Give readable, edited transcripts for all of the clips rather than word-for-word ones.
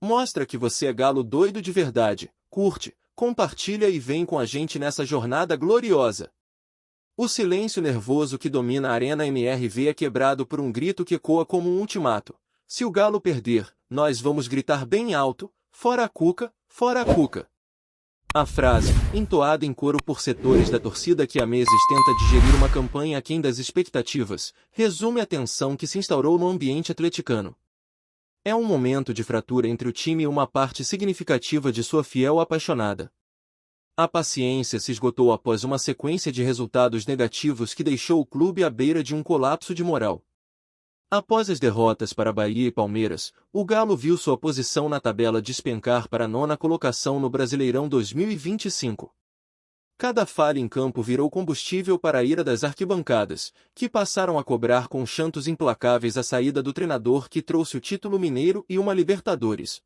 Mostra que você é galo doido de verdade, curte, compartilha e vem com a gente nessa jornada gloriosa. O silêncio nervoso que domina a Arena MRV é quebrado por um grito que ecoa como um ultimato. Se o Galo perder, nós vamos gritar bem alto, fora a Cuca, fora a Cuca. A frase, entoada em coro por setores da torcida que há meses tenta digerir uma campanha aquém das expectativas, resume a tensão que se instaurou no ambiente atleticano. É um momento de fratura entre o time e uma parte significativa de sua fiel apaixonada. A paciência se esgotou após uma sequência de resultados negativos que deixou o clube à beira de um colapso de moral. Após as derrotas para Bahia e Palmeiras, o Galo viu sua posição na tabela despencar para a 9ª colocação no Brasileirão 2025. Cada falha em campo virou combustível para a ira das arquibancadas, que passaram a cobrar com chantos implacáveis a saída do treinador que trouxe o título mineiro e uma Libertadores.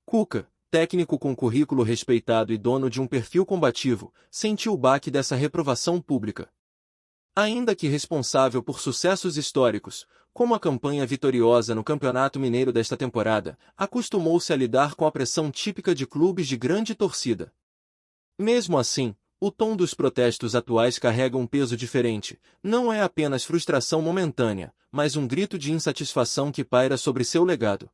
Cuca, técnico com currículo respeitado e dono de um perfil combativo, sentiu o baque dessa reprovação pública. Ainda que responsável por sucessos históricos, como a campanha vitoriosa no Campeonato Mineiro desta temporada, acostumou-se a lidar com a pressão típica de clubes de grande torcida. Mesmo assim, o tom dos protestos atuais carrega um peso diferente, não é apenas frustração momentânea, mas um grito de insatisfação que paira sobre seu legado.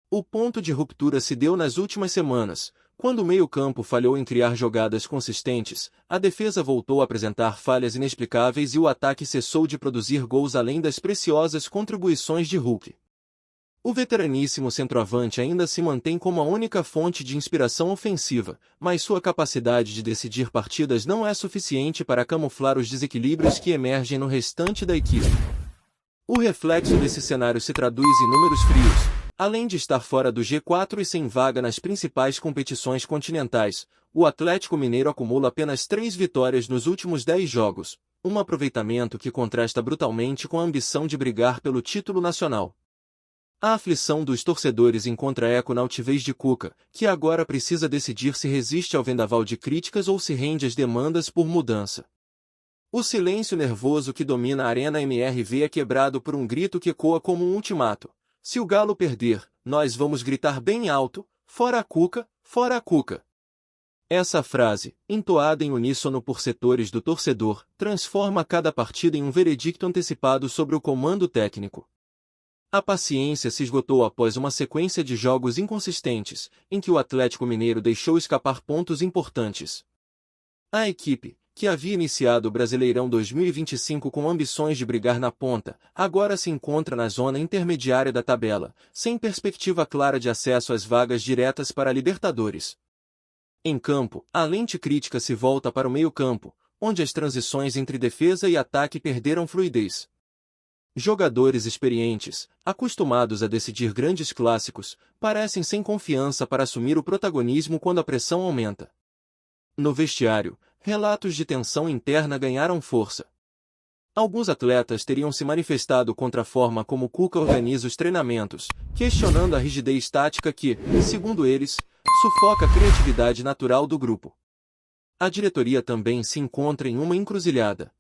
O ponto de ruptura se deu nas últimas semanas, quando o meio-campo falhou em criar jogadas consistentes, a defesa voltou a apresentar falhas inexplicáveis e o ataque cessou de produzir gols além das preciosas contribuições de Hulk. O veteraníssimo centroavante ainda se mantém como a única fonte de inspiração ofensiva, mas sua capacidade de decidir partidas não é suficiente para camuflar os desequilíbrios que emergem no restante da equipe. O reflexo desse cenário se traduz em números frios. Além de estar fora do G4 e sem vaga nas principais competições continentais, o Atlético Mineiro acumula apenas 3 vitórias nos últimos 10 jogos, um aproveitamento que contrasta brutalmente com a ambição de brigar pelo título nacional. A aflição dos torcedores encontra eco na altivez de Cuca, que agora precisa decidir se resiste ao vendaval de críticas ou se rende às demandas por mudança. O silêncio nervoso que domina a Arena MRV é quebrado por um grito que ecoa como um ultimato. Se o Galo perder, nós vamos gritar bem alto, fora a Cuca, fora a Cuca. Essa frase, entoada em uníssono por setores do torcedor, transforma cada partida em um veredicto antecipado sobre o comando técnico. A paciência se esgotou após uma sequência de jogos inconsistentes, em que o Atlético Mineiro deixou escapar pontos importantes. A equipe, que havia iniciado o Brasileirão 2025 com ambições de brigar na ponta, agora se encontra na zona intermediária da tabela, sem perspectiva clara de acesso às vagas diretas para a Libertadores. Em campo, a lente crítica se volta para o meio-campo, onde as transições entre defesa e ataque perderam fluidez. Jogadores experientes, acostumados a decidir grandes clássicos, parecem sem confiança para assumir o protagonismo quando a pressão aumenta. No vestiário, relatos de tensão interna ganharam força. Alguns atletas teriam se manifestado contra a forma como Cuca organiza os treinamentos, questionando a rigidez tática que, segundo eles, sufoca a criatividade natural do grupo. A diretoria também se encontra em uma encruzilhada.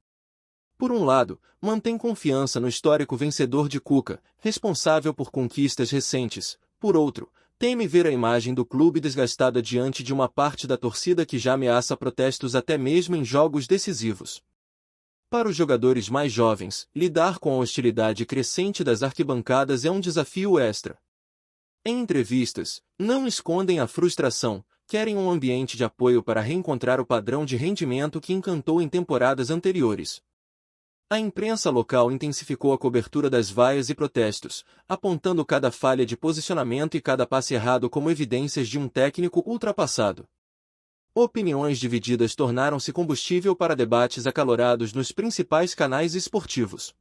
Por um lado, mantém confiança no histórico vencedor de Cuca, responsável por conquistas recentes. Por outro, teme ver a imagem do clube desgastada diante de uma parte da torcida que já ameaça protestos até mesmo em jogos decisivos. Para os jogadores mais jovens, lidar com a hostilidade crescente das arquibancadas é um desafio extra. Em entrevistas, não escondem a frustração, querem um ambiente de apoio para reencontrar o padrão de rendimento que encantou em temporadas anteriores. A imprensa local intensificou a cobertura das vaias e protestos, apontando cada falha de posicionamento e cada passe errado como evidências de um técnico ultrapassado. Opiniões divididas tornaram-se combustível para debates acalorados nos principais canais esportivos.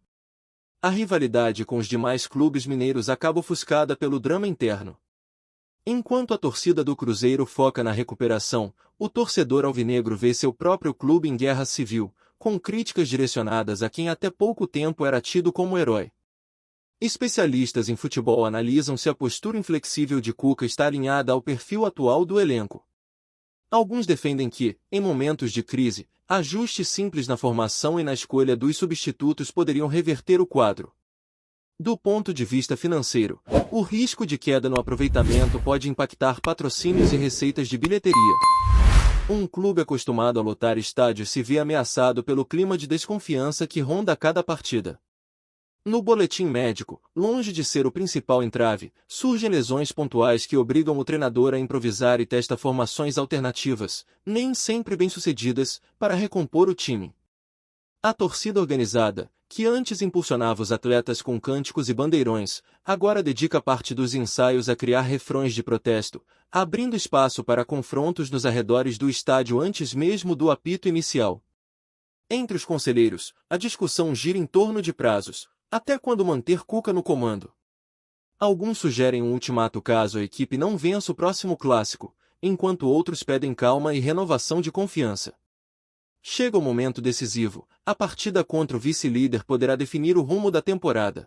A rivalidade com os demais clubes mineiros acaba ofuscada pelo drama interno. Enquanto a torcida do Cruzeiro foca na recuperação, o torcedor alvinegro vê seu próprio clube em guerra civil, com críticas direcionadas a quem até pouco tempo era tido como herói. Especialistas em futebol analisam se a postura inflexível de Cuca está alinhada ao perfil atual do elenco. Alguns defendem que, em momentos de crise, ajustes simples na formação e na escolha dos substitutos poderiam reverter o quadro. Do ponto de vista financeiro, o risco de queda no aproveitamento pode impactar patrocínios e receitas de bilheteria. Um clube acostumado a lotar estádios se vê ameaçado pelo clima de desconfiança que ronda cada partida. No boletim médico, longe de ser o principal entrave, surgem lesões pontuais que obrigam o treinador a improvisar e testa formações alternativas, nem sempre bem-sucedidas, para recompor o time. A torcida organizada, que antes impulsionava os atletas com cânticos e bandeirões, agora dedica parte dos ensaios a criar refrões de protesto, abrindo espaço para confrontos nos arredores do estádio antes mesmo do apito inicial. Entre os conselheiros, a discussão gira em torno de prazos. Até quando manter Cuca no comando? Alguns sugerem um ultimato caso a equipe não vença o próximo clássico, enquanto outros pedem calma e renovação de confiança. Chega o momento decisivo, a partida contra o vice-líder poderá definir o rumo da temporada.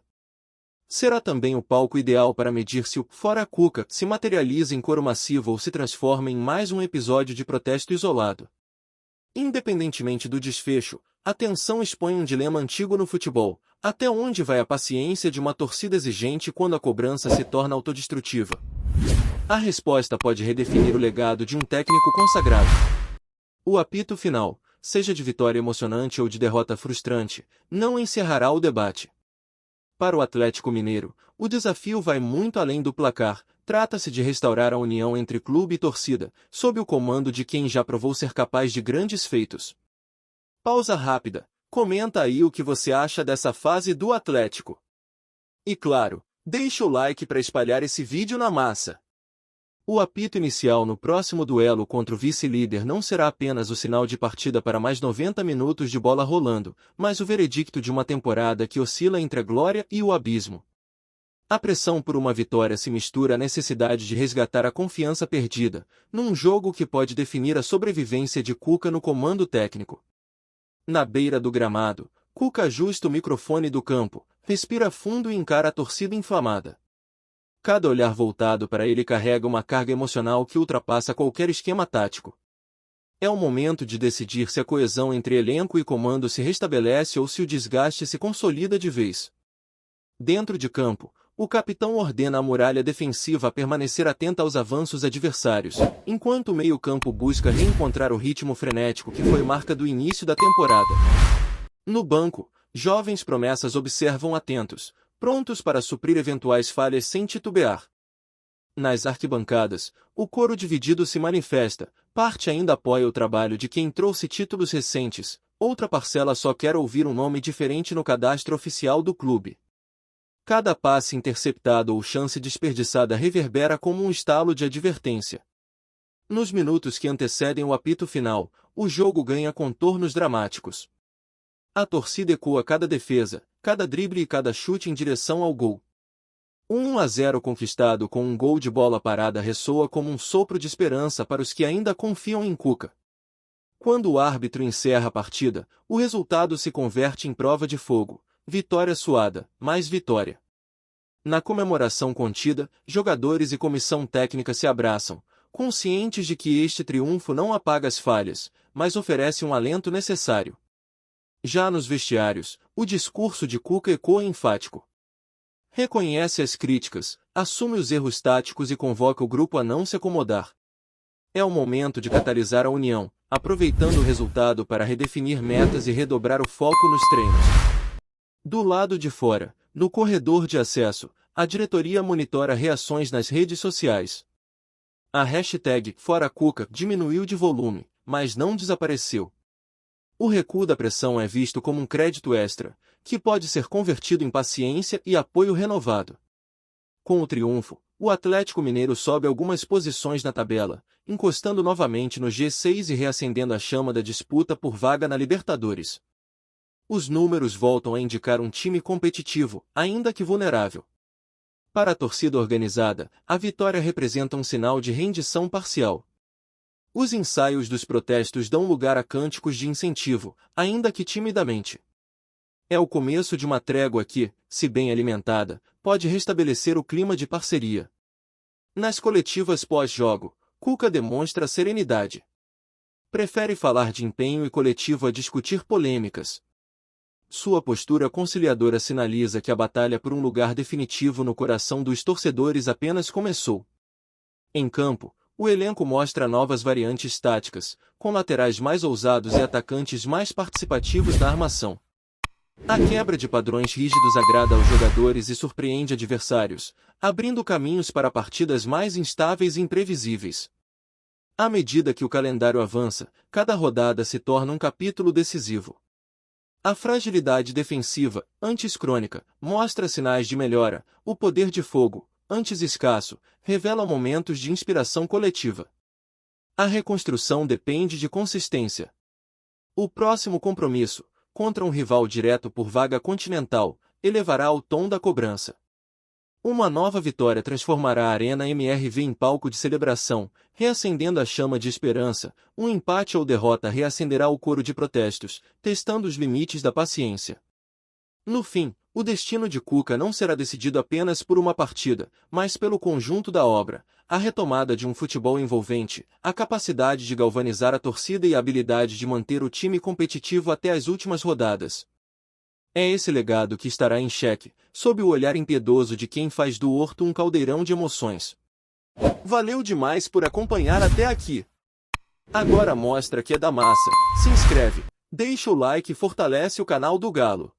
Será também o palco ideal para medir se o "fora Cuca" se materializa em coro massivo ou se transforma em mais um episódio de protesto isolado. Independentemente do desfecho, a tensão expõe um dilema antigo no futebol: até onde vai a paciência de uma torcida exigente quando a cobrança se torna autodestrutiva? A resposta pode redefinir o legado de um técnico consagrado. O apito final, seja de vitória emocionante ou de derrota frustrante, não encerrará o debate. Para o Atlético Mineiro, o desafio vai muito além do placar. Trata-se de restaurar a união entre clube e torcida, sob o comando de quem já provou ser capaz de grandes feitos. Pausa rápida. Comenta aí o que você acha dessa fase do Atlético. E claro, deixa o like para espalhar esse vídeo na massa. O apito inicial no próximo duelo contra o vice-líder não será apenas o sinal de partida para mais 90 minutos de bola rolando, mas o veredicto de uma temporada que oscila entre a glória e o abismo. A pressão por uma vitória se mistura à necessidade de resgatar a confiança perdida, num jogo que pode definir a sobrevivência de Cuca no comando técnico. Na beira do gramado, Cuca ajusta o microfone do campo, respira fundo e encara a torcida inflamada. Cada olhar voltado para ele carrega uma carga emocional que ultrapassa qualquer esquema tático. É o momento de decidir se a coesão entre elenco e comando se restabelece ou se o desgaste se consolida de vez. Dentro de campo, o capitão ordena a muralha defensiva a permanecer atenta aos avanços adversários, enquanto o meio-campo busca reencontrar o ritmo frenético que foi marca do início da temporada. No banco, jovens promessas observam atentos, prontos para suprir eventuais falhas sem titubear. Nas arquibancadas, o coro dividido se manifesta, parte ainda apoia o trabalho de quem trouxe títulos recentes, outra parcela só quer ouvir um nome diferente no cadastro oficial do clube. Cada passe interceptado ou chance desperdiçada reverbera como um estalo de advertência. Nos minutos que antecedem o apito final, o jogo ganha contornos dramáticos. A torcida ecoa cada defesa, cada drible e cada chute em direção ao gol. O 1-0 conquistado com um gol de bola parada ressoa como um sopro de esperança para os que ainda confiam em Cuca. Quando o árbitro encerra a partida, o resultado se converte em prova de fogo. Vitória suada, mais vitória. Na comemoração contida, jogadores e comissão técnica se abraçam, conscientes de que este triunfo não apaga as falhas, mas oferece um alento necessário. Já nos vestiários, o discurso de Cuca ecoa enfático. Reconhece as críticas, assume os erros táticos e convoca o grupo a não se acomodar. É o momento de catalisar a união, aproveitando o resultado para redefinir metas e redobrar o foco nos treinos. Do lado de fora, no corredor de acesso, a diretoria monitora reações nas redes sociais. A hashtag #ForaCuca diminuiu de volume, mas não desapareceu. O recuo da pressão é visto como um crédito extra, que pode ser convertido em paciência e apoio renovado. Com o triunfo, o Atlético Mineiro sobe algumas posições na tabela, encostando novamente no G6 e reacendendo a chama da disputa por vaga na Libertadores. Os números voltam a indicar um time competitivo, ainda que vulnerável. Para a torcida organizada, a vitória representa um sinal de rendição parcial. Os ensaios dos protestos dão lugar a cânticos de incentivo, ainda que timidamente. É o começo de uma trégua que, se bem alimentada, pode restabelecer o clima de parceria. Nas coletivas pós-jogo, Cuca demonstra serenidade. Prefere falar de empenho e coletivo a discutir polêmicas. Sua postura conciliadora sinaliza que a batalha por um lugar definitivo no coração dos torcedores apenas começou. Em campo, o elenco mostra novas variantes táticas, com laterais mais ousados e atacantes mais participativos na armação. A quebra de padrões rígidos agrada aos jogadores e surpreende adversários, abrindo caminhos para partidas mais instáveis e imprevisíveis. À medida que o calendário avança, cada rodada se torna um capítulo decisivo. A fragilidade defensiva, antes crônica, mostra sinais de melhora. O poder de fogo, antes escasso, revela momentos de inspiração coletiva. A reconstrução depende de consistência. O próximo compromisso, contra um rival direto por vaga continental, elevará o tom da cobrança. Uma nova vitória transformará a Arena MRV em palco de celebração, reacendendo a chama de esperança. Um empate ou derrota reacenderá o coro de protestos, testando os limites da paciência. No fim, o destino de Cuca não será decidido apenas por uma partida, mas pelo conjunto da obra, a retomada de um futebol envolvente, a capacidade de galvanizar a torcida e a habilidade de manter o time competitivo até as últimas rodadas. É esse legado que estará em xeque, sob o olhar impiedoso de quem faz do Horto um caldeirão de emoções. Valeu demais por acompanhar até aqui. Agora mostra que é da massa. Se inscreve, deixa o like e fortalece o canal do Galo.